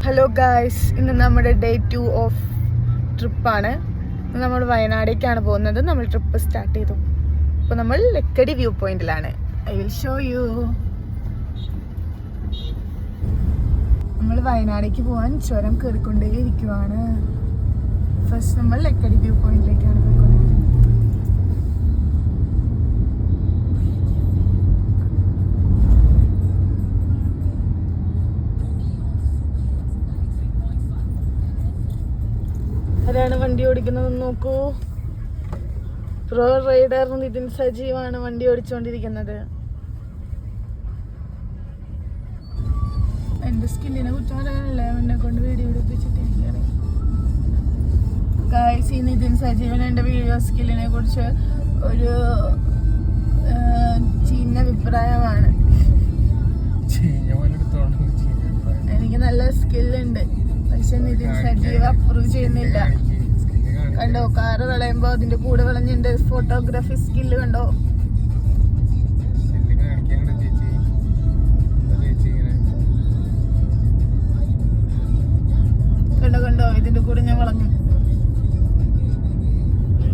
Hello guys, ഇന്ന് നമ്മുടെ day 2 of ട്രിപ്പാണ്. നമ്മൾ വയനാടേക്കാണ് പോകുന്നത്. നമ്മൾ ട്രിപ്പ് സ്റ്റാർട്ട് ചെയ്തു. അപ്പോൾ നമ്മൾ ലക്കടി വ്യൂ പോയിന്റിലാണ്. I will show you. നമ്മൾ വയനാടേക്ക് പോകാൻ ചുരം കയറിക്കൊണ്ടേയിരിക്കുവാണ്. ഫസ്റ്റ് നമ്മൾ ലക്കടി വ്യൂ പോയിന്റിലേക്കാണ് പോയിക്കൊണ്ടിരിക്കുന്നത്. ആരാണ് വണ്ടി ഓടിക്കുന്നത് നോക്കൂ. പ്രോ റൈഡർ നിതിൻ സജീവാണ് വണ്ടി ഓടിച്ചുകൊണ്ടിരിക്കുന്നത്. എന്റെ സ്കില്ലിനെ കുറിച്ച് പറയാനല്ല, എന്നെ കൊണ്ട് വീഡിയോ എടുപ്പിച്ചിട്ട് ഗായ്സ്, ഈ നിതിൻ സജീവൻ എന്റെ വീഡിയോ സ്കില്ലിനെ കുറിച്ച് ഒരു ചീഞ്ഞ അഭിപ്രായമാണ്. എനിക്ക് നല്ല സ്കില്ലുണ്ട്, പക്ഷെ നിതിൻ സജീവ് അപ്രൂവ് ചെയ്യുന്നില്ല. കണ്ടോ, കാറ് കളയുമ്പോ അതിന്റെ കൂടെ വളഞ്ഞിണ്ട് ഫോട്ടോഗ്രാഫി സ്കില്ല്. കണ്ടോ കണ്ടോ കണ്ടോ ഇതിന്റെ കൂടെ ഞാൻ വളഞ്ഞു.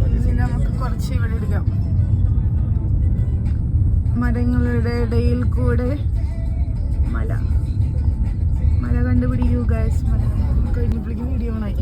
ഇനി നമുക്ക് കുറച്ച് ഇവിടെ എടുക്കാം. മരങ്ങളുടെ ഇടയിൽ കൂടെ മല മല കണ്ടുപിടിക്കൂ ഗൈസ്. മല കഴിഞ്ഞപ്പോഴേക്കും വീഡിയോ ഓണായി.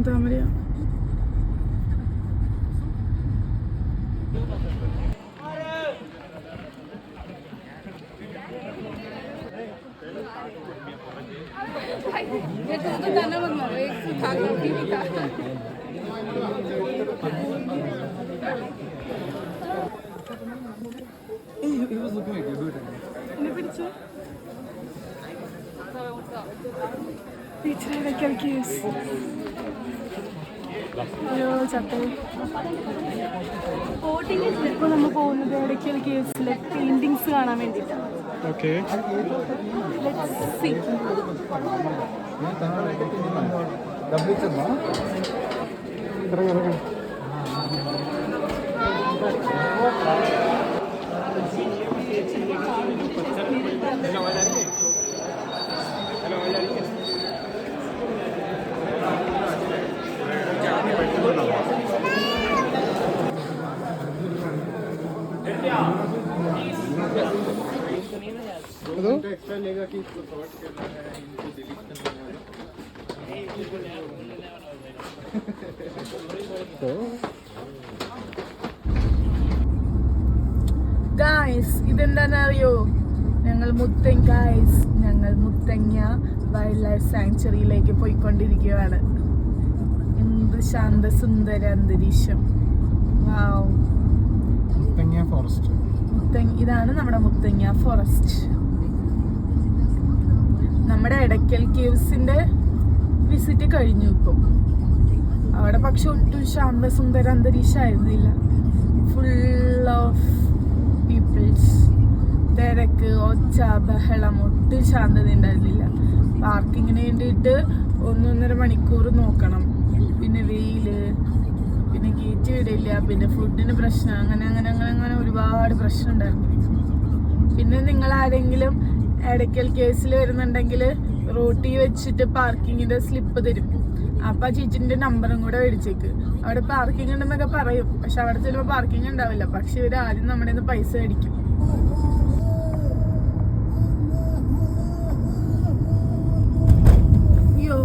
താമരയാ. ഇപ്പൊ നമ്മൾ പോകുന്നത് ഇടയ്ക്കൽ കേവ്സിലെ പെയിന്റിങ്സ് കാണാൻ വേണ്ടിയിട്ടാണ്. एक्स्ट्रा लेगा कि इसको सॉर्ट करना है, इनको डिलीट करना है. ഗായ്സ്, ഇതെന്താണെന്നറിയോ? ഞങ്ങൾ മുത്തങ്ങ വൈൽഡ് ലൈഫ് സാങ്ച്വറിയിലേക്ക് പോയിക്കൊണ്ടിരിക്കുകയാണ്. എന്ത് ശാന്തസുന്ദര അന്തരീക്ഷം. വാവ്. ഇതാണ് നമ്മുടെ മുത്തങ്ങ ഫോറസ്റ്റ്. നമ്മുടെ എടക്കൽ കേവ്സിന്റെ വിസിറ്റ് കഴിഞ്ഞു. ഇപ്പം അവിടെ പക്ഷെ ഒട്ടും ശാന്തസുന്ദര അന്തരീക്ഷമായിരുന്നില്ല. ഫുൾ ഓഫ് പീപ്പിൾസ്, തിരക്ക്, ഒച്ച, ബഹളം, ഒട്ടും ശാന്തത ഉണ്ടായിരുന്നില്ല. പാർക്കിങ്ങിന് വേണ്ടിയിട്ട് 1.5 മണിക്കൂർ നോക്കണം. പിന്നെ വെയില്, പിന്നെ ഗേറ്റ് വിടില്ല, പിന്നെ ഫുഡിന് പ്രശ്നം, അങ്ങനെ ഒരുപാട് പ്രശ്നം ഉണ്ടായിരുന്നു. പിന്നെ നിങ്ങൾ ആരെങ്കിലും എടക്കൽ കേസിൽ വരുന്നുണ്ടെങ്കിൽ റോട്ടിൽ വെച്ചിട്ട് പാർക്കിങ്ങിന്റെ സ്ലിപ്പ് തരും. അപ്പൊ ആ ചേച്ചിന്റെ നമ്പറും കൂടെ മേടിച്ചേക്ക്. അവിടെ പാർക്കിംഗ് ഉണ്ടെന്നൊക്കെ പറയും, പക്ഷെ അവിടെ ചിലപ്പോൾ പാർക്കിംഗ് ഉണ്ടാവില്ല. പക്ഷെ ഇവർ ആദ്യം നമ്മുടെ നിന്ന് പൈസ മേടിക്കും. അയ്യോ,